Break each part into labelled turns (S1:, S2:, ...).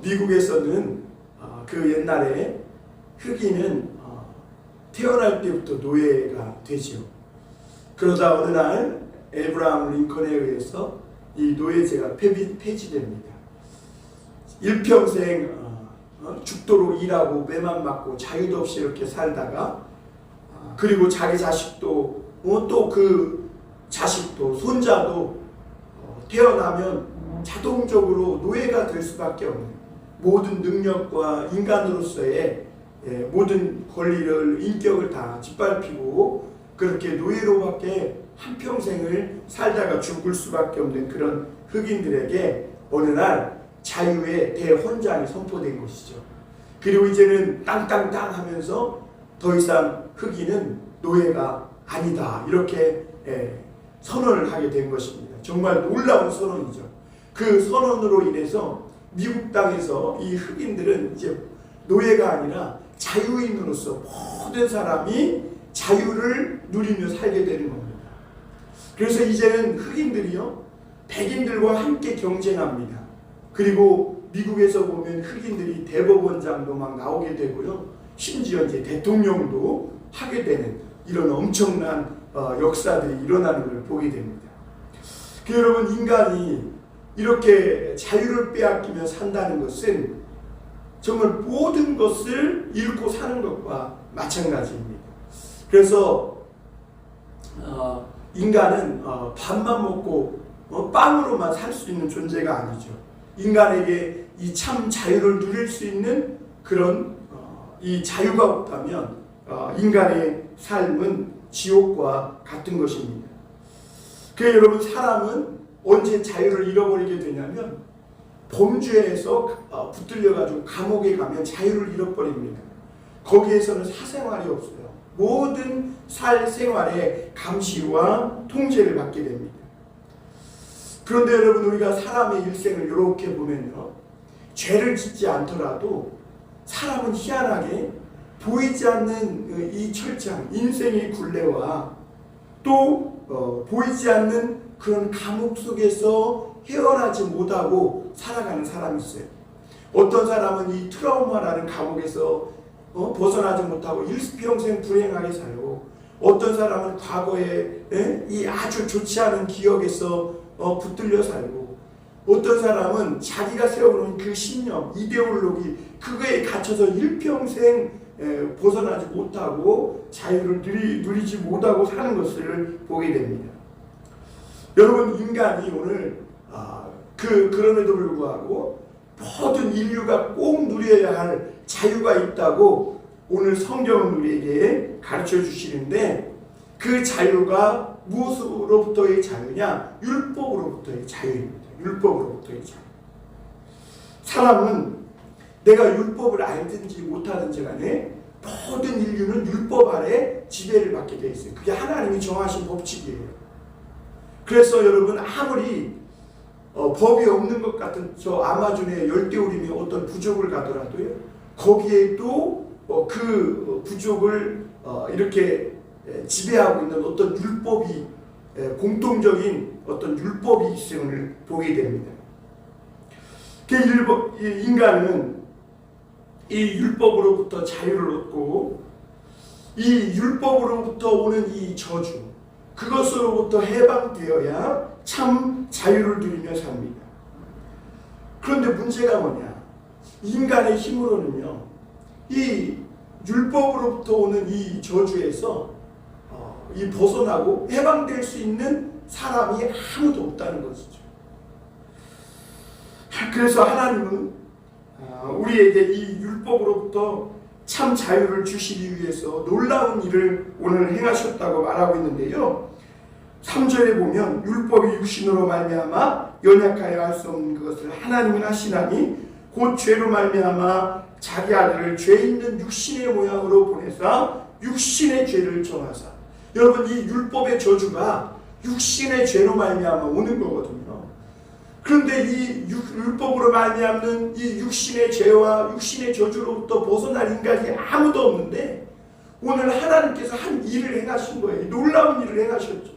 S1: 미국에서는 그 옛날에 흑인은 태어날 때부터 노예가 되지요. 그러다 어느 날 에브라함 링컨에 의해서 이 노예제가 폐지됩니다. 일평생 죽도록 일하고 매만 맞고 자유도 없이 이렇게 살다가 그리고 자기 자식도 또 그 자식도 손자도 태어나면 자동적으로 노예가 될 수밖에 없는 모든 능력과 인간으로서의 모든 권리를 인격을 다 짓밟히고 그렇게 노예로밖에 한평생을 살다가 죽을 수밖에 없는 그런 흑인들에게 어느 날 자유의 대헌장이 선포된 것이죠. 그리고 이제는 땅땅땅 하면서 더 이상 흑인은 노예가 아니다 이렇게 선언을 하게 된 것입니다. 정말 놀라운 선언이죠. 그 선언으로 인해서 미국 땅에서 이 흑인들은 이제 노예가 아니라 자유인으로서 모든 사람이 자유를 누리며 살게 되는 겁니다. 그래서 이제는 흑인들이요 백인들과 함께 경쟁합니다. 그리고 미국에서 보면 흑인들이 대법원장도 막 나오게 되고요. 심지어 이제 대통령도 하게 되는 이런 엄청난 역사들이 일어나는 걸 보게 됩니다. 여러분 인간이 이렇게 자유를 빼앗기며 산다는 것은 정말 모든 것을 잃고 사는 것과 마찬가지입니다. 그래서 인간은 밥만 먹고 빵으로만 살 수 있는 존재가 아니죠. 인간에게 이 참 자유를 누릴 수 있는 그런 이 자유가 없다면 인간의 삶은 지옥과 같은 것입니다. 그래서 여러분 사람은 언제 자유를 잃어버리게 되냐면 범죄에서 붙들려가지고 감옥에 가면 자유를 잃어버립니다. 거기에서는 사생활이 없어요. 모든 생활의 감시와 통제를 받게 됩니다. 그런데 여러분 우리가 사람의 일생을 이렇게 보면요. 죄를 짓지 않더라도 사람은 희한하게 보이지 않는 이 철장, 인생의 굴레와 또 보이지 않는 그런 감옥 속에서 헤어나지 못하고 살아가는 사람이 있어요. 어떤 사람은 이 트라우마라는 감옥에서 벗어나지 못하고 일평생 불행하게 살고 어떤 사람은 과거에 이 아주 좋지 않은 기억에서 붙들려 살고 어떤 사람은 자기가 세워놓은 그 신념, 이데올로기 그거에 갇혀서 일평생 벗어나지 못하고 자유를 누리지 못하고 사는 것을 보게 됩니다. 여러분 인간이 오늘 그럼에도 불구하고 모든 인류가 꼭 누려야 할 자유가 있다고 오늘 성경은 우리에게 가르쳐 주시는데 그 자유가 무엇으로부터의 자유냐? 율법으로부터의 자유입니다. 율법으로부터의 자유. 사람은 내가 율법을 알든지 못하든지 간에 모든 인류는 율법 아래 지배를 받게 되어 있어요. 그게 하나님이 정하신 법칙이에요. 그래서 여러분 아무리 법이 없는 것 같은 저 아마존의 열대우림의 어떤 부족을 가더라도요. 거기에도 그 부족을 이렇게 지배하고 있는 어떤 율법이 공통적인 어떤 율법이 있음을 보게 됩니다. 인간은 이 율법으로부터 자유를 얻고 이 율법으로부터 오는 이 저주 그것으로부터 해방되어야 참 자유를 누리며 삽니다. 그런데 문제가 뭐냐? 인간의 힘으로는요. 이 율법으로부터 오는 이 저주에서 이 벗어나고 해방될 수 있는 사람이 아무도 없다는 것이죠. 그래서 하나님은 우리에게 이 율법으로부터 참 자유를 주시기 위해서 놀라운 일을 오늘 행하셨다고 말하고 있는데요. 3절에 보면 율법이 육신으로 말미암아 연약하여 할 수 없는 것을 하나님은 하시나니 곧 죄로 말미암아 자기 아들을 죄 있는 육신의 모양으로 보내사 육신의 죄를 정하사. 여러분 이 율법의 저주가 육신의 죄로 말미암아 오는 거거든요. 그런데 이 율법으로 말미암는 이 육신의 죄와 육신의 저주로부터 벗어날 인간이 아무도 없는데 오늘 하나님께서 한 일을 행하신 거예요. 놀라운 일을 행하셨죠.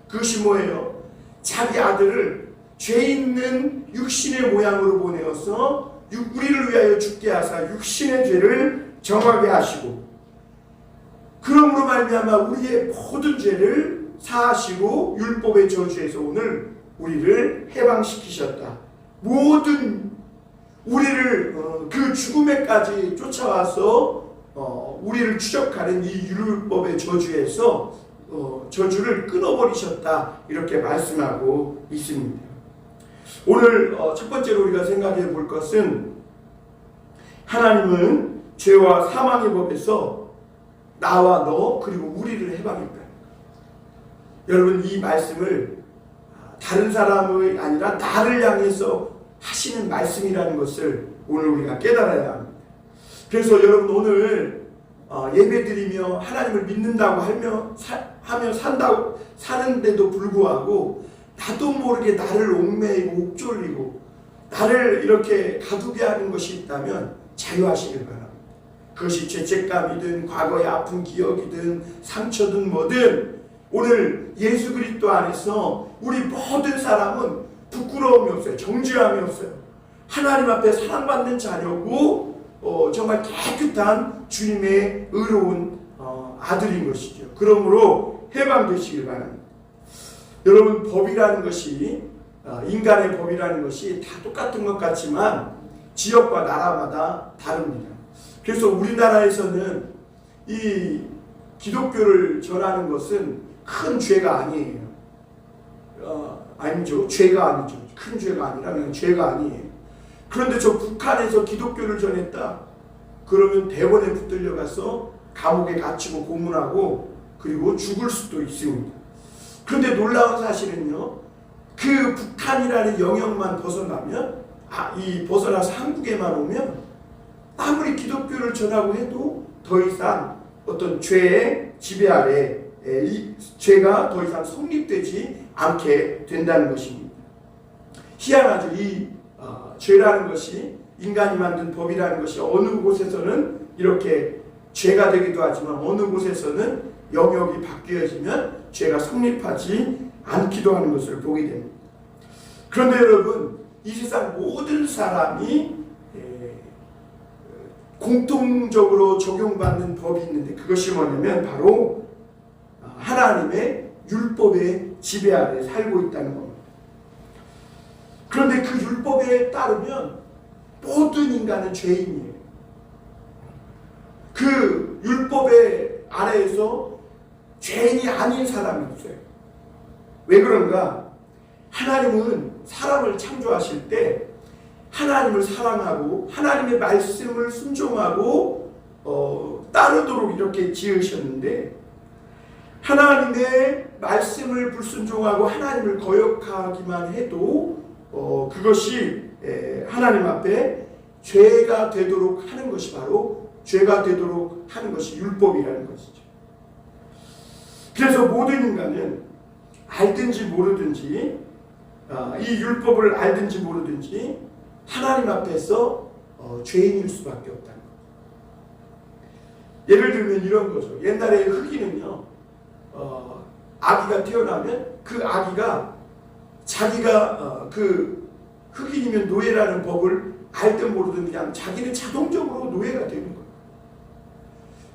S1: 그것이 뭐예요? 자기 아들을 죄 있는 육신의 모양으로 보내어서 우리를 위하여 죽게 하사 육신의 죄를 정하게 하시고 그러므로 말미암아 우리의 모든 죄를 사하시고 율법의 저주에서 오늘 우리를 해방시키셨다. 모든 우리를 그 죽음에까지 쫓아와서 우리를 추적하는 이 율법의 저주에서 저주를 끊어버리셨다. 이렇게 말씀하고 있습니다. 오늘 첫 번째로 우리가 생각해 볼 것은 하나님은 죄와 사망의 법에서 나와 너 그리고 우리를 해방했다. 여러분 이 말씀을 다른 사람이 아니라 나를 향해서 하시는 말씀이라는 것을 오늘 우리가 깨달아야 합니다. 그래서 여러분 오늘 예배드리며 하나님을 믿는다고 하며 사는데도 불구하고 나도 모르게 나를 옥매이고 옥졸리고 나를 이렇게 가두게 하는 것이 있다면 자유하시길 바랍니다. 그것이 죄책감이든 과거의 아픈 기억이든 상처든 뭐든 오늘 예수 그리스도 안에서 우리 모든 사람은 부끄러움이 없어요. 정죄함이 없어요. 하나님 앞에 사랑받는 자녀고 정말 깨끗한 주님의 의로운 아들인 것이죠. 그러므로 해방되시길 바랍니다. 여러분 법이라는 것이 인간의 법이라는 것이 다 똑같은 것 같지만 지역과 나라마다 다릅니다. 그래서 우리나라에서는 이 기독교를 전하는 것은 큰 죄가 아니에요. 아니죠. 죄가 아니죠. 큰 죄가 아니라 그냥 죄가 아니에요. 그런데 저 북한에서 기독교를 전했다. 그러면 대원에 붙들려 가서 감옥에 갇히고 고문하고 그리고 죽을 수도 있습니다. 그런데 놀라운 사실은요. 그 북한이라는 영역만 벗어나면 이 벗어나서 한국에만 오면 아무리 기독교를 전하고 해도 더 이상 어떤 죄의 지배 아래 이 죄가 더 이상 성립되지 않게 된다는 것입니다. 희한하죠. 이 죄라는 것이 인간이 만든 법이라는 것이 어느 곳에서는 이렇게 죄가 되기도 하지만 어느 곳에서는 영역이 바뀌어지면 죄가 성립하지 않기도 하는 것을 보게 됩니다. 그런데 여러분 이 세상 모든 사람이 공통적으로 적용받는 법이 있는데 그것이 뭐냐면 바로 하나님의 율법의 지배 아래 살고 있다는 겁니다. 그런데 그 율법에 따르면 모든 인간은 죄인이에요. 그 율법의 아래에서 죄인이 아닌 사람이 없어요. 왜 그런가? 하나님은 사람을 창조하실 때 하나님을 사랑하고 하나님의 말씀을 순종하고 따르도록 이렇게 지으셨는데 하나님의 말씀을 불순종하고 하나님을 거역하기만 해도 그것이 하나님 앞에 죄가 되도록 하는 것이 바로 죄가 되도록 하는 것이 율법이라는 것이죠. 그래서 모든 인간은 알든지 모르든지 이 율법을 알든지 모르든지 하나님 앞에서 죄인일 수밖에 없다는 거죠. 예를 들면 이런 거죠. 옛날에 흑인은요, 아기가 태어나면 그 아기가 자기가 그 흑인이면 노예라는 법을 알든 모르든 그냥 자기는 자동적으로 노예가 되는 거예요.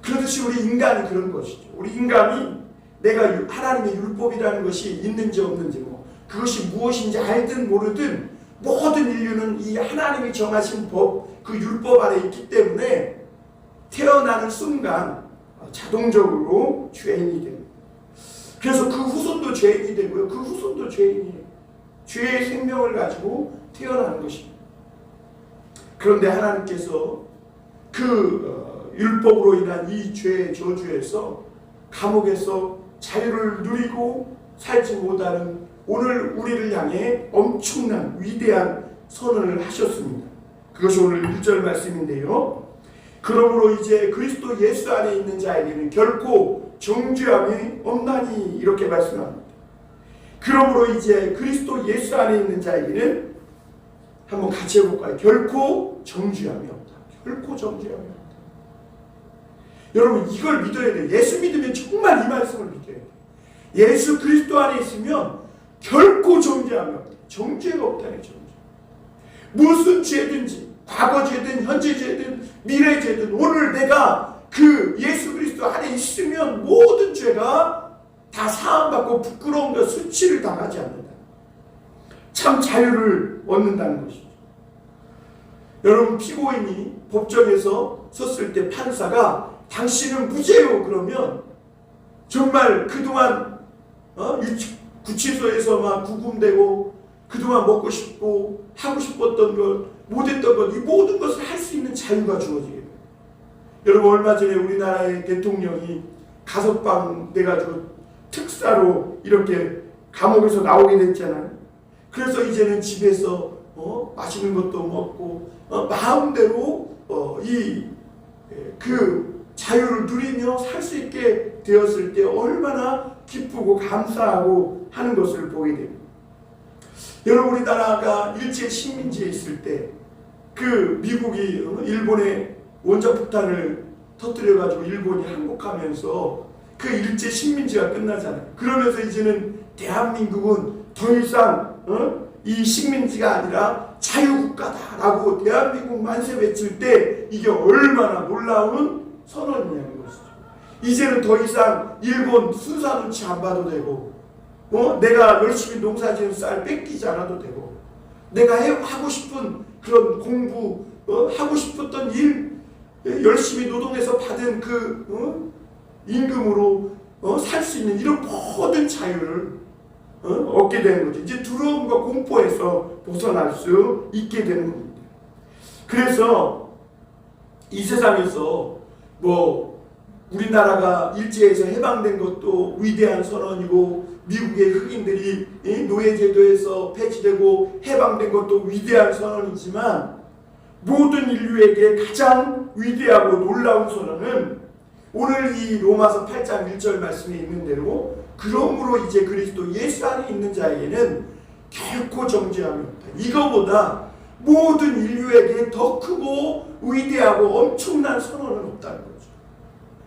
S1: 그렇듯이 우리 인간이 그런 것이죠. 우리 인간이 내가 하나님의 율법이라는 것이 있는지 없는지 그것이 무엇인지 알든 모르든 모든 인류는 이 하나님이 정하신 법, 그 율법 아래 있기 때문에 태어나는 순간 자동적으로 죄인이 됩니다. 그래서 그 후손도 죄인이 되고요. 그 후손도 죄인이에요. 죄의 생명을 가지고 태어나는 것입니다. 그런데 하나님께서 그 율법으로 인한 이 죄의 저주에서 감옥에서 자유를 누리고 살지 못하는 오늘 우리를 향해 엄청난 위대한 선언을 하셨습니다. 그것이 오늘 1절 말씀인데요. 그러므로 이제 그리스도 예수 안에 있는 자에게는 결코 정죄함이 없나니 이렇게 말씀합니다. 그러므로 이제 그리스도 예수 안에 있는 자에게는 한번 같이 해볼까요? 결코 정죄함이 없다. 결코 정죄함이 없다. 여러분 이걸 믿어야 돼요. 예수 믿으면 정말 이 말씀을 믿어야 돼요. 예수 그리스도 안에 있으면 결코 정죄함이 없다. 정죄가 없다는 정죄. 무슨 죄든지 과거죄든 현재죄든 미래죄든 오늘 내가 그 예수 그리스도 안에 있으면 모든 죄가 다 사함받고 부끄러움과 수치를 당하지 않는다. 참 자유를 얻는다는 것이죠. 여러분, 피고인이 법정에서 섰을 때 판사가 당신은 무죄요 그러면 정말 그동안 구치소에서 막 구금되고 그동안 먹고 싶고 하고 싶었던 것, 못했던 것, 이 모든 것을 할 수 있는 자유가 주어지게 돼요. 여러분, 얼마 전에 우리나라의 대통령이 가석방 돼가지고 특사로 이렇게 감옥에서 나오게 됐잖아요. 그래서 이제는 집에서 맛있는 것도 먹고 마음대로 그 자유를 누리며 살 수 있게 되었을 때 얼마나 기쁘고 감사하고 하는 것을 보게 됩니다. 여러분, 우리나라가 일제 식민지에 있을 때 그 미국이 일본의 원자폭탄을 터뜨려가지고 일본이 항복하면서 그 일제 식민지가 끝나잖아요. 그러면서 이제는 대한민국은 더 이상 이 식민지가 아니라 자유국가다라고 대한민국 만세 외칠 때 이게 얼마나 놀라운 선언이냐는 것이죠. 이제는 더 이상 일본 순사 눈치 안 봐도 되고 내가 열심히 농사 지은 쌀 뺏기지 않아도 되고 내가 하고 싶은 그런 공부 하고 싶었던 일 열심히 노동해서 받은 그 임금으로 살 수 있는 이런 모든 자유를 얻게 되는 거죠. 이제 두려움과 공포에서 벗어날 수 있게 되는 겁니다. 그래서 이 세상에서 우리나라가 일제에서 해방된 것도 위대한 선언이고 미국의 흑인들이 노예제도에서 폐지되고 해방된 것도 위대한 선언이지만 모든 인류에게 가장 위대하고 놀라운 선언은 오늘 이 로마서 8장 1절 말씀에 있는 대로 그러므로 이제 그리스도 예수 안에 있는 자에게는 결코 정죄함이 없다. 이거보다 모든 인류에게 더 크고 위대하고 엄청난 선언은 없다는 거죠.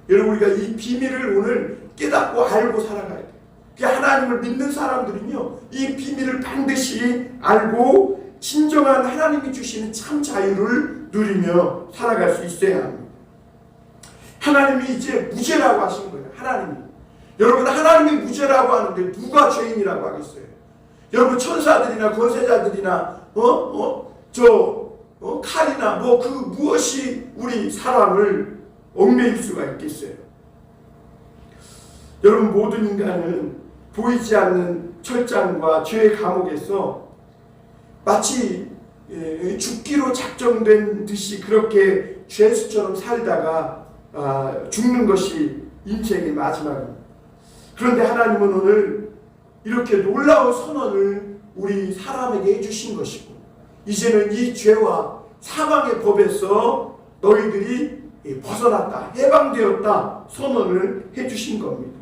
S1: 여러분, 우리가 이 비밀을 오늘 깨닫고 알고 살아가야 돼요. 하나님을 믿는 사람들은요, 이 비밀을 반드시 알고 진정한 하나님이 주시는 참 자유를 누리며 살아갈 수 있어야 합니다. 하나님이 이제 무죄라고 하신 거예요. 하나님이. 여러분, 하나님이 무죄라고 하는데 누가 죄인이라고 하겠어요? 여러분, 천사들이나 권세자들이나 칼이나 그 무엇이 우리 사람을 얽매일 수가 있겠어요? 여러분, 모든 인간은 보이지 않는 철장과 죄의 감옥에서 마치 죽기로 작정된 듯이 그렇게 죄수처럼 살다가 죽는 것이 인생의 마지막입니다. 그런데 하나님은 오늘 이렇게 놀라운 선언을 우리 사람에게 해주신 것이고 이제는 이 죄와 사망의 법에서 너희들이 벗어났다, 해방되었다 선언을 해주신 겁니다.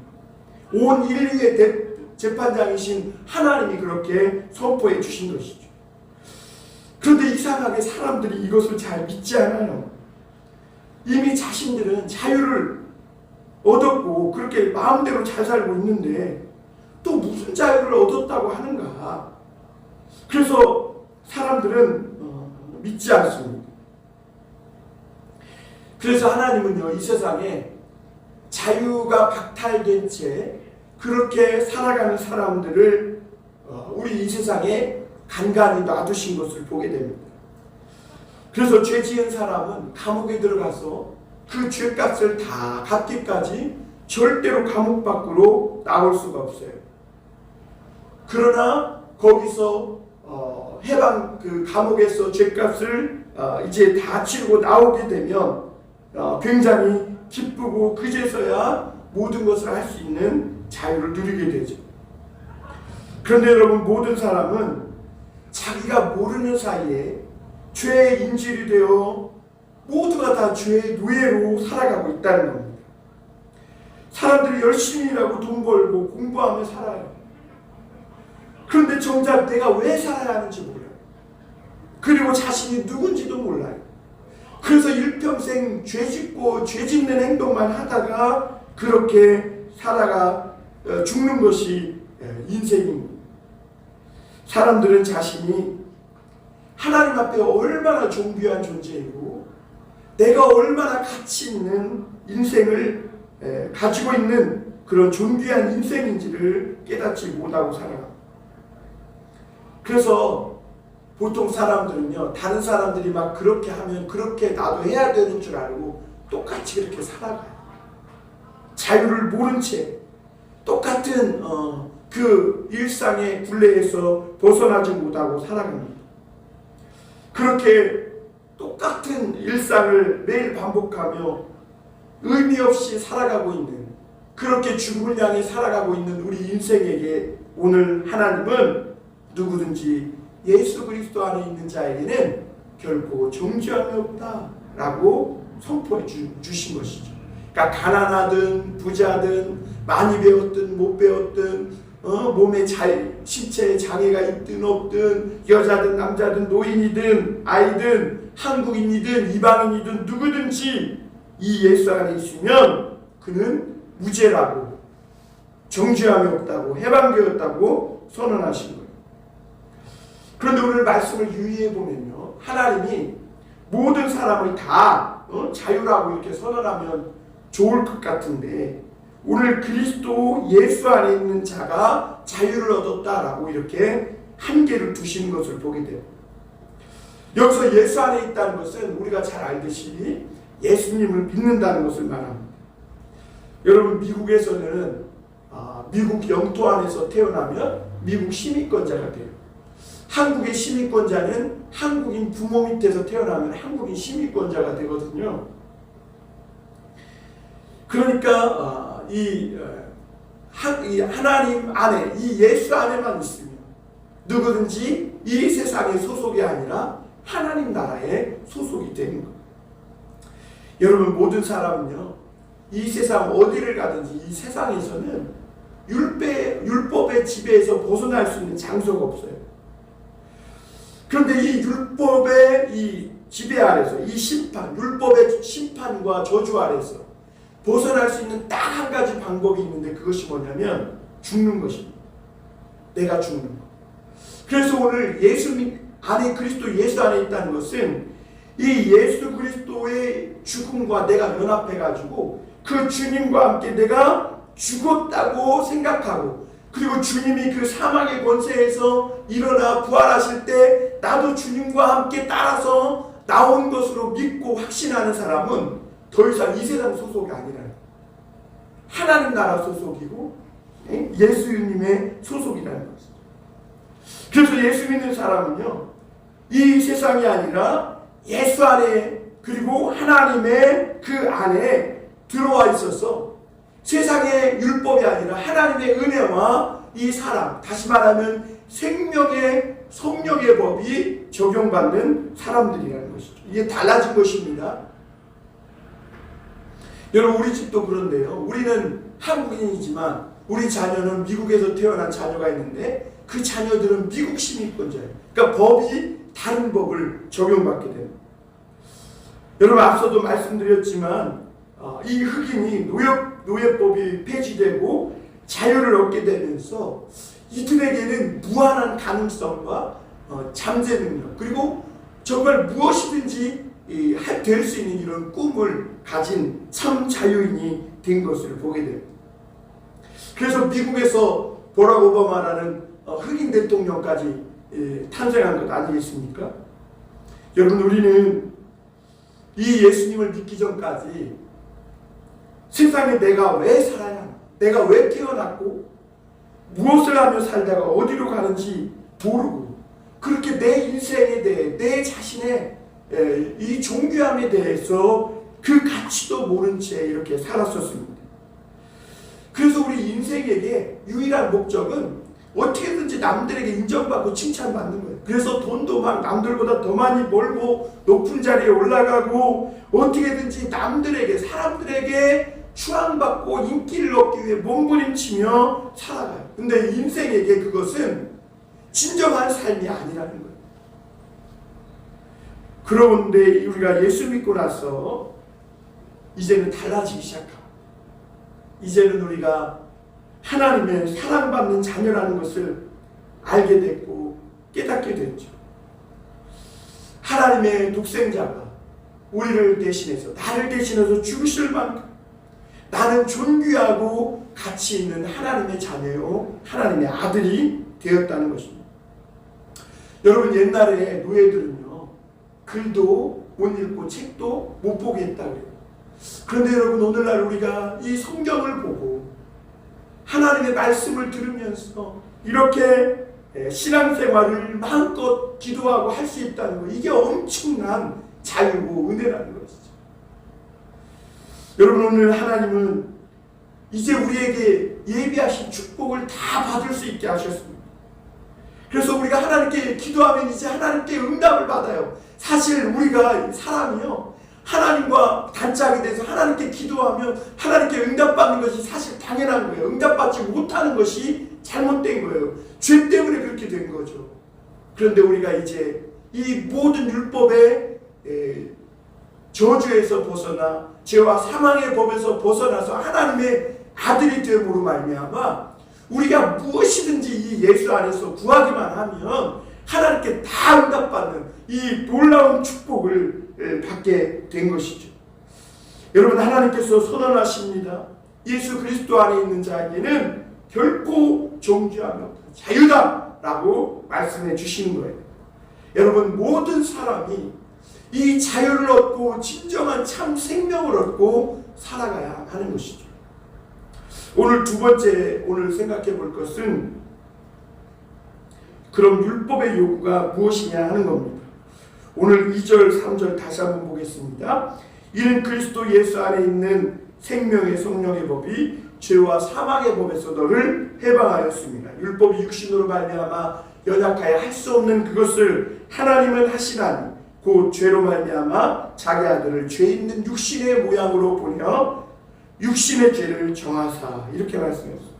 S1: 온 인류의 재판장이신 하나님이 그렇게 선포해 주신 것이죠. 그런데 이상하게 사람들이 이것을 잘 믿지 않아요. 이미 자신들은 자유를 얻었고 그렇게 마음대로 잘 살고 있는데 또 무슨 자유를 얻었다고 하는가. 그래서 사람들은 믿지 않습니다. 그래서 하나님은요, 이 세상에 자유가 박탈된 채 그렇게 살아가는 사람들을 우리 이 세상에 간간히 놔두신 것을 보게 됩니다. 그래서 죄 지은 사람은 감옥에 들어가서 그 죄값을 다 갚기까지 절대로 감옥 밖으로 나올 수가 없어요. 그러나 거기서 그 감옥에서 죄값을 이제 다 치르고 나오게 되면 굉장히 기쁘고 그제서야 모든 것을 할 수 있는 자유를 누리게 되죠. 그런데 여러분, 모든 사람은 자기가 모르는 사이에 죄의 인질이 되어 모두가 다 죄의 노예로 살아가고 있다는 겁니다. 사람들이 열심히 일하고 돈 벌고 공부하며 살아요. 그런데 정작 내가 왜 살아야 하는지 몰라요. 그리고 자신이 누군지도 몰라요. 그래서 일평생 죄 짓고 죄 짓는 행동만 하다가 그렇게 살아가 죽는 것이 인생입니다. 사람들은 자신이 하나님 앞에 얼마나 존귀한 존재이고 내가 얼마나 가치 있는 인생을 가지고 있는 그런 존귀한 인생인지를 깨닫지 못하고 살아갑니다. 그래서 보통 사람들은요, 다른 사람들이 막 그렇게 하면 그렇게 나도 해야 되는 줄 알고 똑같이 그렇게 살아가요. 자유를 모른 채 똑같은 그 일상의 굴레에서 벗어나지 못하고 살아갑니다. 그렇게 똑같은 일상을 매일 반복하며 의미 없이 살아가고 있는, 그렇게 죽음을 향해 살아가고 있는 우리 인생에게 오늘 하나님은 누구든지 예수 그리스도 안에 있는 자에게는 결코 정죄함이 없다라고 선포해 주신 것이죠. 그러니까 가난하든 부자든 많이 배웠든 못 배웠든 몸에 신체에 장애가 있든 없든 여자든 남자든 노인이든 아이든 한국인이든 이방인이든 누구든지 이 예수 안에 있으면 그는 무죄라고, 정죄함이 없다고, 해방되었다고 선언하신 거예요. 그런데 오늘 말씀을 유의해 보면요, 하나님이 모든 사람을 다 자유라고 이렇게 선언하면 좋을 것 같은데 오늘 그리스도 예수 안에 있는 자가 자유를 얻었다라고 이렇게 한계를 두시는 것을 보게 돼요. 여기서 예수 안에 있다는 것은 우리가 잘 알듯이 예수님을 믿는다는 것을 말합니다. 여러분, 미국에서는 미국 영토 안에서 태어나면 미국 시민권자가 돼요. 한국의 시민권자는 한국인 부모 밑에서 태어나면 한국인 시민권자가 되거든요. 그러니까 이 하나님 안에, 이 예수 안에만 있으면 누구든지 이 세상의 소속이 아니라 하나님 나라의 소속이 되는 거예요. 여러분, 모든 사람은요, 이 세상 어디를 가든지 이 세상에서는 율법의 지배에서 벗어날 수 있는 장소가 없어요. 그런데 이 율법의 이 지배 아래서, 이 심판, 율법의 심판과 저주 아래서 벗어날 수 있는 딱 한 가지 방법이 있는데 그것이 뭐냐면 죽는 것입니다. 내가 죽는 것. 그래서 오늘 예수 안에, 그리스도 예수 안에 있다는 것은 이 예수 그리스도의 죽음과 내가 연합해가지고 그 주님과 함께 내가 죽었다고 생각하고, 그리고 주님이 그 사망의 권세에서 일어나 부활하실 때 나도 주님과 함께 따라서 나온 것으로 믿고 확신하는 사람은 더 이상 이 세상 소속이 아니라요. 하나님 나라 소속이고 예수님의 소속이라는 것이죠. 그래서 예수 믿는 사람은요, 이 세상이 아니라 예수 안에, 그리고 하나님의 그 안에 들어와 있어서 세상의 율법이 아니라 하나님의 은혜와 이 사랑, 다시 말하면 생명의 성령의 법이 적용받는 사람들이라는 것이죠. 이게 달라진 것입니다. 여러분, 우리 집도 그런데요, 우리는 한국인이지만 우리 자녀는 미국에서 태어난 자녀가 있는데 그 자녀들은 미국 시민권자예요. 그러니까 법이 다른 법을 적용받게 됩니다. 여러분, 앞서도 말씀드렸지만 이 흑인이 노예법이 폐지되고 자유를 얻게 되면서 이들에게는 무한한 가능성과 잠재 능력, 그리고 정말 무엇이든지 될 수 있는 이런 꿈을 가진 참 자유인이 된 것을 보게 됩니다. 그래서 미국에서 버락 오바마라는 흑인 대통령까지 탄생한 것 아니겠습니까? 여러분, 우리는 이 예수님을 믿기 전까지 세상에 내가 왜 살아야 하나, 내가 왜 태어났고 무엇을 하며 살다가 어디로 가는지 모르고, 그렇게 내 인생에 대해, 내 자신의 이 존귀함에 대해서 그 가치도 모른 채 이렇게 살았었습니다. 그래서 우리 인생에게 유일한 목적은 어떻게든지 남들에게 인정받고 칭찬받는 거예요. 그래서 돈도 막 남들보다 더 많이 벌고 높은 자리에 올라가고 어떻게든지 남들에게, 사람들에게 추앙받고 인기를 얻기 위해 몸부림치며 살아가요. 근데 인생에게 그것은 진정한 삶이 아니라는 거예요. 그런데 우리가 예수 믿고 나서 이제는 달라지기 시작합니다. 이제는 우리가 하나님의 사랑받는 자녀라는 것을 알게 됐고 깨닫게 됐죠. 하나님의 독생자가 우리를 대신해서, 나를 대신해서 죽으실 만큼 나는 존귀하고 가치 있는 하나님의 자녀요, 하나님의 아들이 되었다는 것입니다. 여러분, 옛날에 노예들은요, 글도 못 읽고 책도 못 보게 했다고 해요. 그런데 여러분, 오늘날 우리가 이 성경을 보고 하나님의 말씀을 들으면서 이렇게 신앙생활을 마음껏 기도하고 할 수 있다는 거, 이게 엄청난 자유고 은혜라는 것이죠. 여러분, 오늘 하나님은 이제 우리에게 예비하신 축복을 다 받을 수 있게 하셨습니다. 그래서 우리가 하나님께 기도하면 이제 하나님께 응답을 받아요. 사실 우리가 사람이요, 하나님과 단짝이 돼서 하나님께 기도하면 하나님께 응답받는 것이 사실 당연한 거예요. 응답받지 못하는 것이 잘못된 거예요. 죄 때문에 그렇게 된 거죠. 그런데 우리가 이제 이 모든 율법의 저주에서 벗어나, 죄와 사망의 법에서 벗어나서 하나님의 아들이 됨으로 말미암아 우리가 무엇이든지 이 예수 안에서 구하기만 하면 하나님께 다 응답받는 이 놀라운 축복을 받게 된 것이죠. 여러분, 하나님께서 선언하십니다. 예수 그리스도 안에 있는 자에게는 결코 정죄함이 없다, 자유다라고 말씀해 주시는 거예요. 여러분, 모든 사람이 이 자유를 얻고 진정한 참 생명을 얻고 살아가야 하는 것이죠. 오늘 두 번째, 오늘 생각해 볼 것은 그럼 율법의 요구가 무엇이냐 하는 겁니다. 오늘 2절, 3절 다시 한번 보겠습니다. 이는 그리스도 예수 안에 있는 생명의 성령의 법이 죄와 사망의 법에서 너를 해방하였습니다. 율법이 육신으로 말미암아 연약하여 할 수 없는 그것을 하나님은 하시나니 곧 죄로 말미암아 자기 아들을 죄 있는 육신의 모양으로 보내어 육신의 죄를 정하사, 이렇게 말씀했습니다.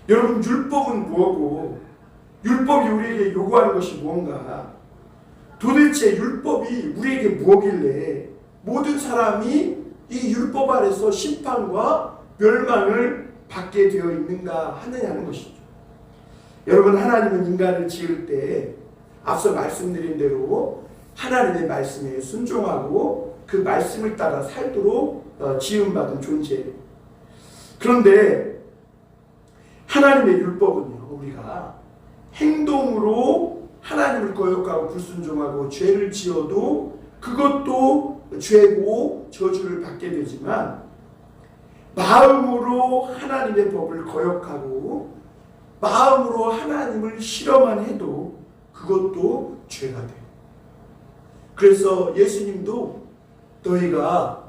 S1: 여러분, 율법은 뭐고 율법이 우리에게 요구하는 것이 뭔가, 도대체 율법이 우리에게 뭐길래 모든 사람이 이 율법 아래서 심판과 멸망을 받게 되어 있는가 하느냐는 것이죠. 여러분, 하나님은 인간을 지을 때 앞서 말씀드린 대로 하나님의 말씀에 순종하고 그 말씀을 따라 살도록 지음받은 존재예요. 그런데 하나님의 율법은요, 우리가 행동으로 하나님을 거역하고 불순종하고 죄를 지어도 그것도 죄고 저주를 받게 되지만, 마음으로 하나님의 법을 거역하고 마음으로 하나님을 싫어만 해도 그것도 죄가 돼요. 그래서 예수님도 너희가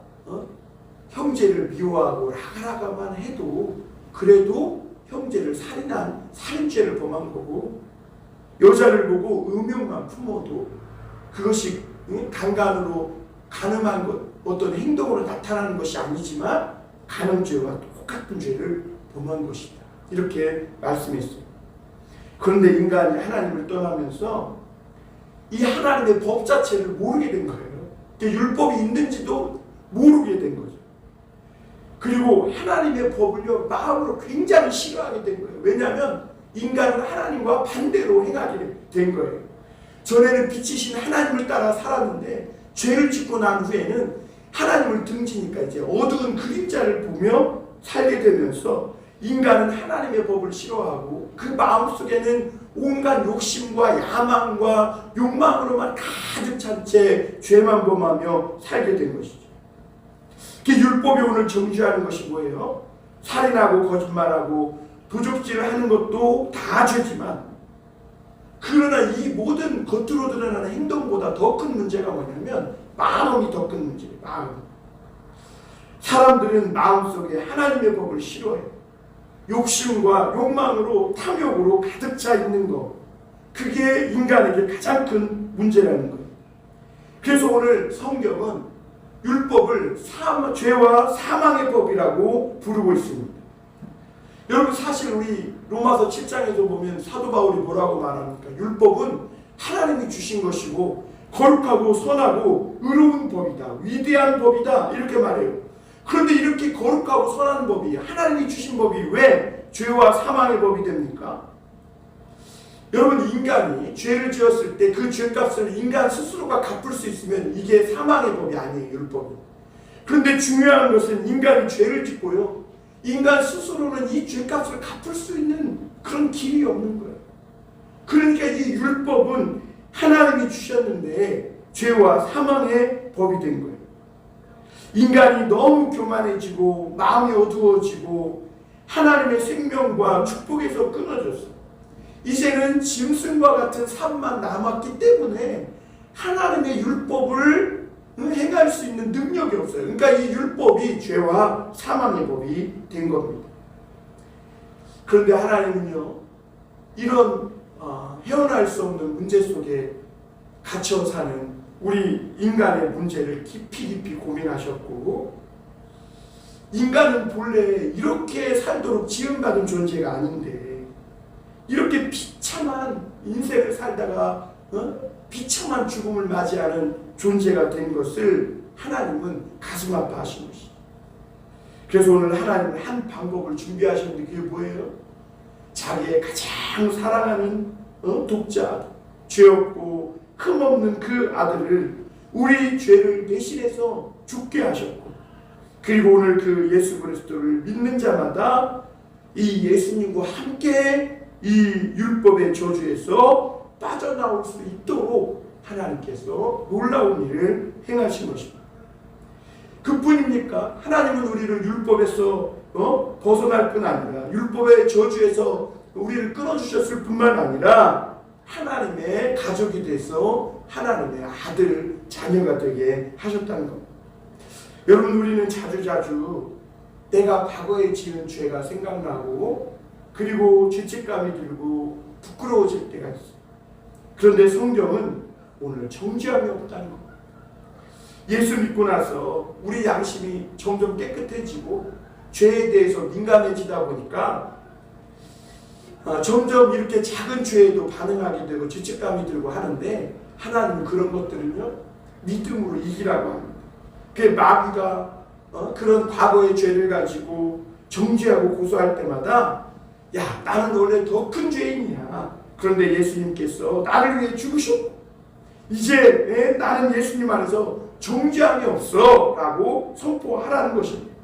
S1: 형제를 미워하고 라가라가만 해도 그래도 형제를 살인한 살인죄를 범한 거고, 여자를 보고 음욕만 품어도 그것이 강간으로 간음한 것, 어떤 행동으로 나타나는 것이 아니지만 간음죄와 똑같은 죄를 범한 것이다, 이렇게 말씀했어요. 그런데 인간이 하나님을 떠나면서 이 하나님의 법 자체를 모르게 된 거예요. 율법이 있는지도 모르게 된 거죠. 그리고 하나님의 법을요, 마음으로 굉장히 싫어하게 된 거예요. 왜냐하면 인간은 하나님과 반대로 행하게 된 거예요. 전에는 빛이신 하나님을 따라 살았는데 죄를 짓고 난 후에는 하나님을 등지니까 이제 어두운 그림자를 보며 살게 되면서 인간은 하나님의 법을 싫어하고 그 마음속에는 온갖 욕심과 야망과 욕망으로만 가득 찬 채 죄만 범하며 살게 된 것이죠. 율법이 오늘 정죄하는 것이 뭐예요? 살인하고 거짓말하고 도적질을 하는 것도 다 죄지만, 그러나 이 모든 겉으로 드러나는 행동보다 더 큰 문제가 뭐냐면 마음이 더 큰 문제예요. 마음. 사람들은 마음속에 하나님의 법을 싫어해요. 욕심과 욕망으로, 탐욕으로 가득 차 있는 것, 그게 인간에게 가장 큰 문제라는 거예요. 그래서 오늘 성경은 율법을 죄와 사망의 법이라고 부르고 있습니다. 여러분, 사실 우리 로마서 7장에서 보면 사도 바울이 뭐라고 말합니까? 율법은 하나님이 주신 것이고 거룩하고 선하고 의로운 법이다, 위대한 법이다, 이렇게 말해요. 그런데 이렇게 거룩하고 선한 법이, 하나님이 주신 법이 왜 죄와 사망의 법이 됩니까? 여러분, 인간이 죄를 지었을 때 그 죄값을 인간 스스로가 갚을 수 있으면 이게 사망의 법이 아니에요, 율법이. 그런데 중요한 것은 인간이 죄를 짓고요, 인간 스스로는 이 죄값을 갚을 수 있는 그런 길이 없는 거예요. 그러니까 이 율법은 하나님이 주셨는데 죄와 사망의 법이 된 거예요. 인간이 너무 교만해지고 마음이 어두워지고 하나님의 생명과 축복에서 끊어졌어. 이제는 짐승과 같은 삶만 남았기 때문에 하나님의 율법을 행할 수 있는 능력이 없어요. 그러니까 이 율법이 죄와 사망의 법이 된 겁니다. 그런데 하나님은요, 이런 헤어날 수 없는 문제 속에 갇혀 사는 우리 인간의 문제를 깊이 고민하셨고, 인간은 본래 이렇게 살도록 지음받은 존재가 아닌데 이렇게 비참한 인생을 살다가 비참한 죽음을 맞이하는 존재가 된 것을 하나님은 가슴 아파하신 것이죠. 그래서 오늘 하나님은 한 방법을 준비하셨는데 그게 뭐예요? 자기의 가장 사랑하는 독자, 죄 없고 흠 없는 그 아들을 우리 죄를 대신해서 죽게 하셨고, 그리고 오늘 그 예수 그리스도를 믿는 자마다 이 예수님과 함께 이 율법의 저주에서 빠져나올 수 있도록 하나님께서 놀라운 일을 행하신 것입니다. 그뿐입니까? 하나님은 우리를 율법에서 벗어날 뿐 아니라 율법의 저주에서 우리를 끊어주셨을 뿐만 아니라 하나님의 가족이 돼서 하나님의 아들, 자녀가 되게 하셨다는 겁니다. 여러분, 우리는 자주자주 내가 과거에 지은 죄가 생각나고 그리고 죄책감이 들고 부끄러워질 때가 있어요. 그런데 성경은 오늘 정죄함이 없다는 겁니다. 예수 믿고 나서 우리 양심이 점점 깨끗해지고 죄에 대해서 민감해지다 보니까 점점 이렇게 작은 죄에도 반응하게 되고 죄책감이 들고 하는데, 하나님은 그런 것들은요, 믿음으로 이기라고 합니다. 그 마귀가 그런 과거의 죄를 가지고 정죄하고 고소할 때마다 야, 나는 원래 더 큰 죄인이야. 그런데 예수님께서 나를 위해 죽으셨고 이제 나는 예수님 안에서 정죄함이 없어 라고 선포하라는 것입니다.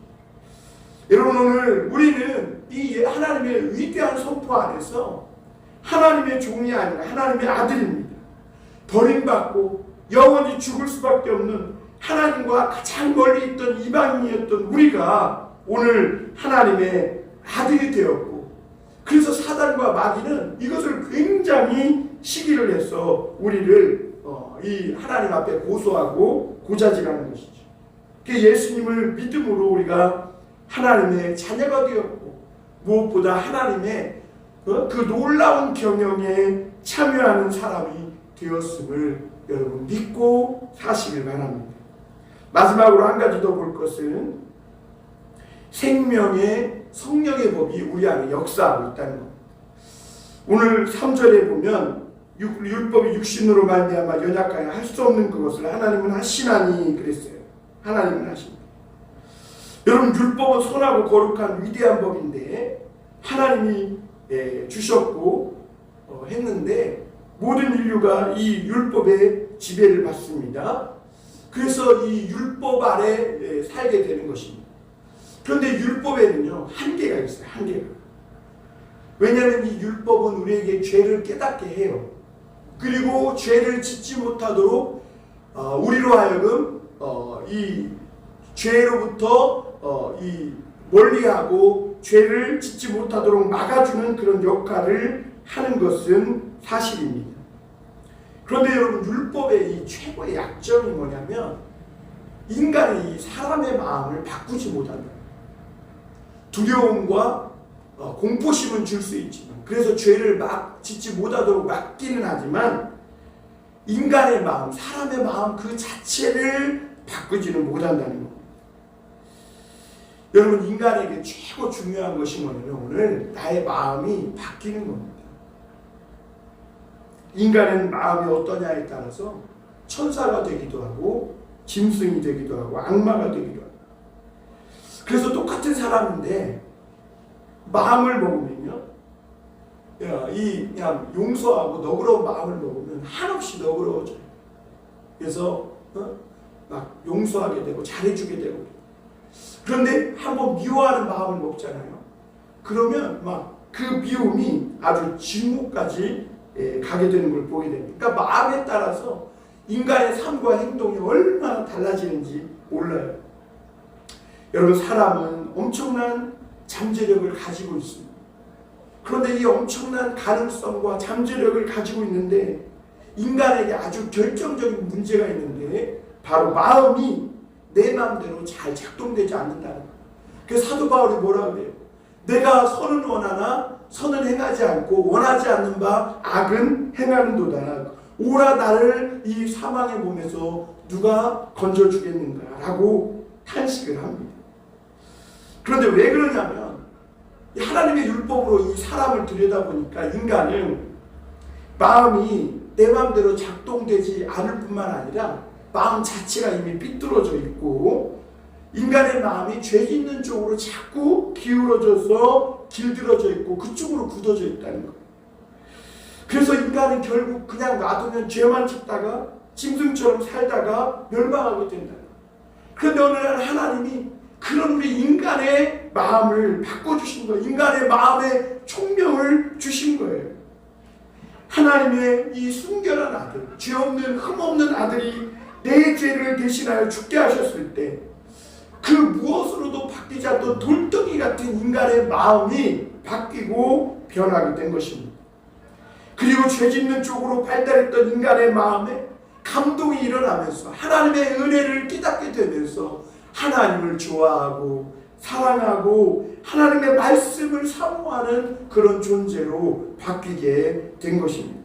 S1: 여러분, 오늘 우리는 이 하나님의 위대한 선포 안에서 하나님의 종이 아니라 하나님의 아들입니다. 버림받고 영원히 죽을 수밖에 없는 하나님과 가장 멀리 있던 이방인이었던 우리가 오늘 하나님의 아들이 되었고, 그래서 사단과 마귀는 이것을 굉장히 시기를 해서 우리를 이 하나님 앞에 고소하고 고자질하는 것이죠. 예수님을 믿음으로 우리가 하나님의 자녀가 되었고, 무엇보다 하나님의 그 놀라운 경영에 참여하는 사람이 되었음을 여러분 믿고 사시길 바랍니다. 마지막으로 한 가지 더 볼 것은 생명의 성령의 법이 우리 안에 역사하고 있다는 것. 오늘 3절에 보면 율법이 육신으로 말미암아 연약하여 할 수 없는 그것을 하나님은 하시나니 그랬어요. 하나님은 하십니다. 여러분, 율법은 선하고 거룩한 위대한 법인데 하나님이 주셨고 했는데 모든 인류가 이 율법의 지배를 받습니다. 그래서 이 율법 아래 살게 되는 것입니다. 그런데 율법에는요, 한계가 있어요. 한계가. 왜냐하면 이 율법은 우리에게 죄를 깨닫게 해요. 그리고 죄를 짓지 못하도록 우리로 하여금 이 죄로부터 이 멀리하고 죄를 짓지 못하도록 막아주는 그런 역할을 하는 것은 사실입니다. 그런데 여러분, 율법의 이 최고의 약점이 뭐냐면 인간이 사람의 마음을 바꾸지 못한다. 두려움과 공포심은 줄 수 있지만, 그래서 죄를 막 짓지 못하도록 막기는 하지만 인간의 마음, 사람의 마음 그 자체를 바꾸지는 못한다는 겁니다. 여러분, 인간에게 최고 중요한 것이 뭐냐면 오늘 나의 마음이 바뀌는 겁니다. 인간의 마음이 어떠냐에 따라서 천사가 되기도 하고 짐승이 되기도 하고 악마가 되기도 하고, 그래서 똑같은 사람인데 마음을 먹으면요, 그냥 용서하고 너그러운 마음을 먹으면 한없이 너그러워져요. 그래서 막 용서하게 되고 잘해주게 되고. 그런데 한번 미워하는 마음을 먹잖아요. 그러면 막 그 미움이 아주 진국까지 가게 되는 걸 보게 됩니다. 그러니까 마음에 따라서 인간의 삶과 행동이 얼마나 달라지는지 몰라요. 여러분, 사람은 엄청난 잠재력을 가지고 있습니다. 그런데 이 엄청난 가능성과 잠재력을 가지고 있는데 인간에게 아주 결정적인 문제가 있는데 바로 마음이 내 마음대로 잘 작동되지 않는다는 거예요. 그래서 사도 바울이 뭐라고 그래요? 내가 선은 원하나 선을 행하지 않고 원하지 않는 바 악은 행하는도다. 오라 나를 이 사망의 몸에서 누가 건져주겠는가 라고 탄식을 합니다. 그런데 왜 그러냐면 하나님의 율법으로 이 사람을 들여다보니까 인간은 마음이 내 마음대로 작동되지 않을 뿐만 아니라 마음 자체가 이미 삐뚤어져 있고 인간의 마음이 죄 짓는 쪽으로 자꾸 기울어져서 길들어져 있고 그쪽으로 굳어져 있다는 거예요. 그래서 인간은 결국 그냥 놔두면 죄만 짓다가 짐승처럼 살다가 멸망하게 된다. 그런데 어느 날 하나님이 그런 우리 인간의 마음을 바꿔주신 거예요. 인간의 마음에 총명을 주신 거예요. 하나님의 이 순결한 아들, 죄 없는 흠 없는 아들이 내 죄를 대신하여 죽게 하셨을 때 그 무엇으로도 바뀌지 않던 돌덩이 같은 인간의 마음이 바뀌고 변하게 된 것입니다. 그리고 죄 짓는 쪽으로 발달했던 인간의 마음에 감동이 일어나면서 하나님의 은혜를 깨닫게 되면서 하나님을 좋아하고 사랑하고 하나님의 말씀을 사모하는 그런 존재로 바뀌게 된 것입니다.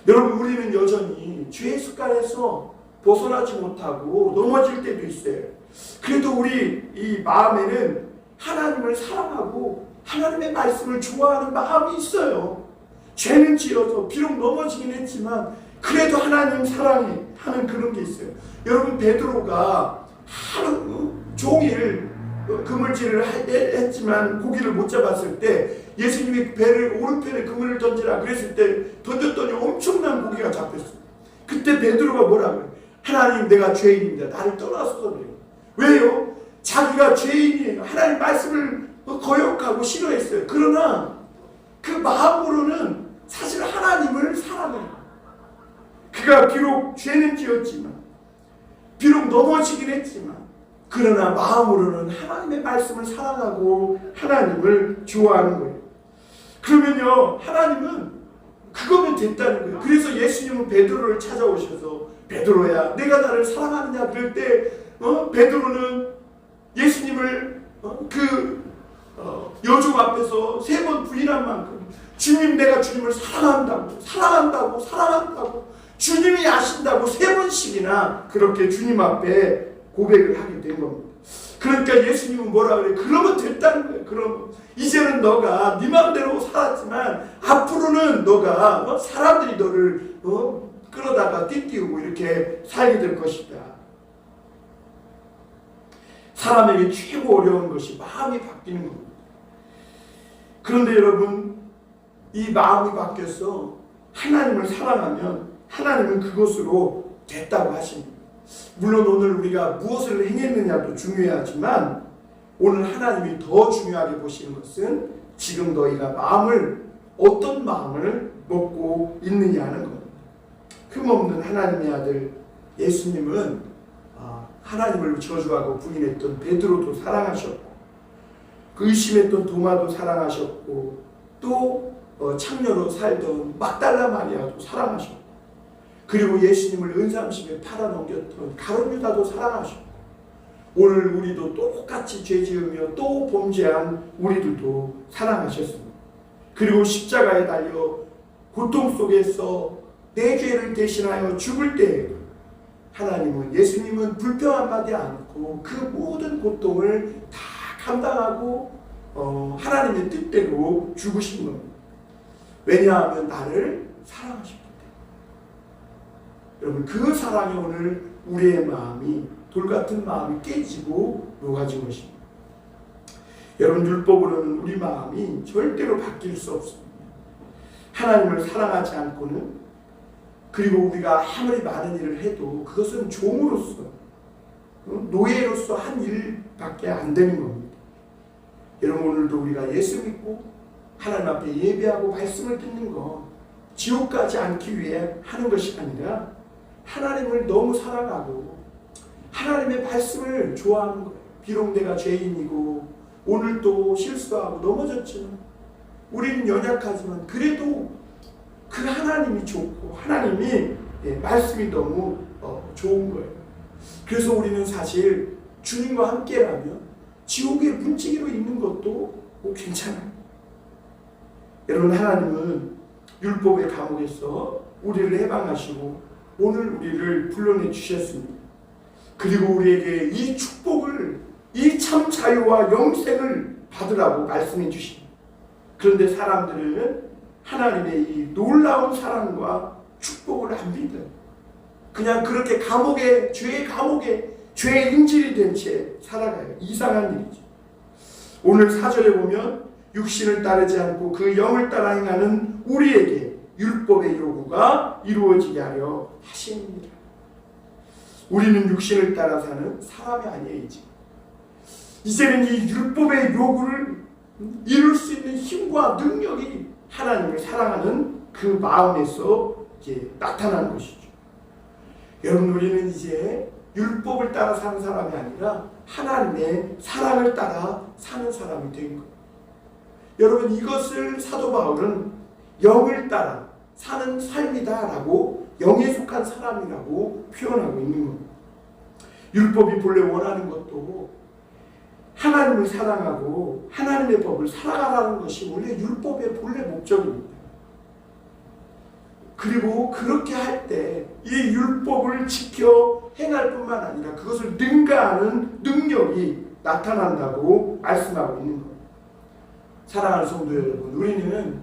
S1: 여러분, 우리는 여전히 죄의 습관에서 벗어나지 못하고 넘어질 때도 있어요. 그래도 우리 이 마음에는 하나님을 사랑하고 하나님의 말씀을 좋아하는 마음이 있어요. 죄는 지어서 비록 넘어지긴 했지만 그래도 하나님 사랑해 하는 그런 게 있어요. 여러분, 베드로가 하루 종일 그물질을 했지만 고기를 못 잡았을 때 예수님이 배를 오른편에 그물을 던지라 그랬을 때 던졌더니 엄청난 고기가 잡혔어요. 그때 베드로가 뭐라 그래요? 하나님, 내가 죄인입니다. 나를 떠나서 그래요. 왜요? 자기가 죄인이에요. 하나님 말씀을 거역하고 싫어했어요. 그러나 그 마음으로는 사실 하나님을 사랑해요. 그가 비록 죄는 지었지만 비록 넘어지긴 했지만 그러나 마음으로는 하나님의 말씀을 사랑하고 하나님을 좋아하는 거예요. 그러면요, 하나님은 그거면 됐다는 거예요. 그래서 예수님은 베드로를 찾아오셔서 베드로야, 내가 나를 사랑하느냐 그럴 때 베드로는 예수님을 여종 앞에서 3번 부인한 만큼 주님, 내가 주님을 사랑한다고 주님이 아신다고 3번씩이나 그렇게 주님 앞에 고백을 하게 된 겁니다. 그러니까 예수님은 뭐라 그래요? 그러면 됐다는 거예요. 그럼 이제는 너가 네 마음대로 살았지만 앞으로는 너가 사람들이 너를 끌어다가 띠띠우고 이렇게 살게 될 것이다. 사람에게 최고 어려운 것이 마음이 바뀌는 겁니다. 그런데 여러분, 이 마음이 바뀌어서 하나님을 사랑하면 하나님은 그것으로 됐다고 하십니다. 물론 오늘 우리가 무엇을 행했느냐도 중요하지만 오늘 하나님이 더 중요하게 보시는 것은 지금 너희가 어떤 마음을 먹고 있느냐 하는 겁니다. 흠없는 하나님의 아들 예수님은 하나님을 저주하고 부인했던 베드로도 사랑하셨고 그 의심했던 도마도 사랑하셨고 또 창녀로 살던 막달라 마리아도 사랑하셨고 그리고 예수님을 은삼십에 팔아넘겼던 가룟 유다도 사랑하셨고 오늘 우리도 똑같이 죄지으며 또 범죄한 우리들도 사랑하셨습니다. 그리고 십자가에 달려 고통 속에서 내 죄를 대신하여 죽을 때 하나님은 예수님은 불평하지 않고 그 모든 고통을 다 감당하고 하나님의 뜻대로 죽으신 겁니다. 왜냐하면 나를 사랑하셨기 때문에. 여러분, 그 사랑에 오늘 우리의 마음이 돌같은 마음이 깨지고 녹아진 것입니다. 여러분, 율법으로는 우리 마음이 절대로 바뀔 수 없습니다. 하나님을 사랑하지 않고는, 그리고 우리가 아무리 많은 일을 해도 그것은 종으로서, 노예로서 한 일밖에 안 되는 겁니다. 여러분, 오늘도 우리가 예수 믿고 하나님 앞에 예배하고 말씀을 듣는 것, 지옥 가지 않기 위해 하는 것이 아니라 하나님을 너무 사랑하고 하나님의 말씀을 좋아하는 거예요. 비록 내가 죄인이고 오늘도 실수하고 넘어졌지만, 우리는 연약하지만 그래도 그 하나님이 좋고 하나님이 말씀이 너무 좋은 거예요. 그래서 우리는 사실 주님과 함께라면 지옥의 문지기로 있는 것도 괜찮아요. 여러분, 하나님은 율법의 감옥에서 우리를 해방하시고 오늘 우리를 불러내 주셨습니다. 그리고 우리에게 이 축복을, 이 참 자유와 영생을 받으라고 말씀해 주십니다. 그런데 사람들은 하나님의 이 놀라운 사랑과 축복을 안 믿어요. 그냥 그렇게 감옥에, 죄의 감옥에, 죄의 인질이 된 채 살아가요. 이상한 일이죠. 오늘 4절에 보면 육신을 따르지 않고 그 영을 따라 행하는 우리에게 율법의 요구가 이루어지게 하려 하십니다. 우리는 육신을 따라 사는 사람이 아니에요. 이제는 이 율법의 요구를 이룰 수 있는 힘과 능력이 하나님을 사랑하는 그 마음에서 이제 나타나는 것이죠. 여러분, 우리는 이제 율법을 따라 사는 사람이 아니라 하나님의 사랑을 따라 사는 사람이 된 거예요. 여러분, 이것을 사도 바울은 영을 따라 사는 삶이다라고, 영에 속한 사람이라고 표현하고 있는 겁니다. 율법이 본래 원하는 것도 하나님을 사랑하고 하나님의 법을 살아가라는 것이 원래 율법의 본래 목적입니다. 그리고 그렇게 할 때 이 율법을 지켜 행할 뿐만 아니라 그것을 능가하는 능력이 나타난다고 말씀하고 있는 겁니다. 사랑하는 성도 여러분, 우리는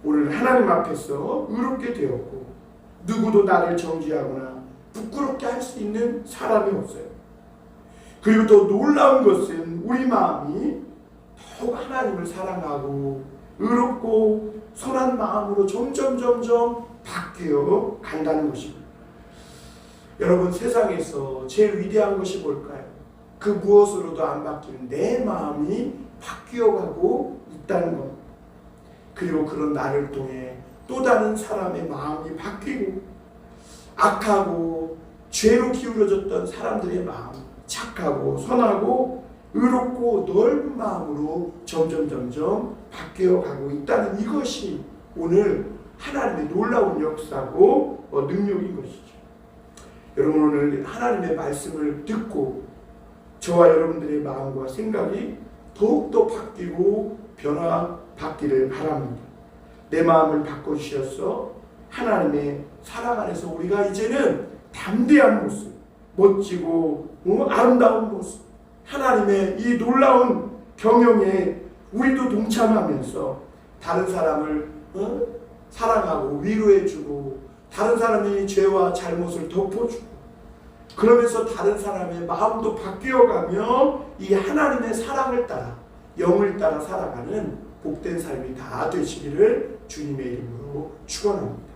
S1: 오늘 하나님 앞에서 의롭게 되었고 누구도 나를 정죄하거나 부끄럽게 할 수 있는 사람이 없어요. 그리고 더 놀라운 것은 우리 마음이 더욱 하나님을 사랑하고 의롭고 선한 마음으로 점점 바뀌어 간다는 것입니다. 여러분, 세상에서 제일 위대한 것이 뭘까요? 그 무엇으로도 안 바뀌는 내 마음이 바뀌어가고 있다는 것. 그리고 그런 나를 통해 또 다른 사람의 마음이 바뀌고, 악하고 죄로 기울어졌던 사람들의 마음, 착하고 선하고 의롭고 넓은 마음으로 점점 바뀌어가고 있다는 이것이 오늘 하나님의 놀라운 역사고 능력인 것이죠. 여러분, 오늘 하나님의 말씀을 듣고 저와 여러분들의 마음과 생각이 더욱더 바뀌고 변화받기를 바랍니다. 내 마음을 바꿔주셔서 하나님의 사랑 안에서 우리가 이제는 담대한 모습, 멋지고 아름다운 모습, 하나님의 이 놀라운 경영에 우리도 동참하면서 다른 사람을 사랑하고 위로해주고 다른 사람의 죄와 잘못을 덮어주고, 그러면서 다른 사람의 마음도 바뀌어가며 이 하나님의 사랑을 따라 영을 따라 살아가는 복된 삶이 다 되시기를 주님의 이름으로 축원합니다.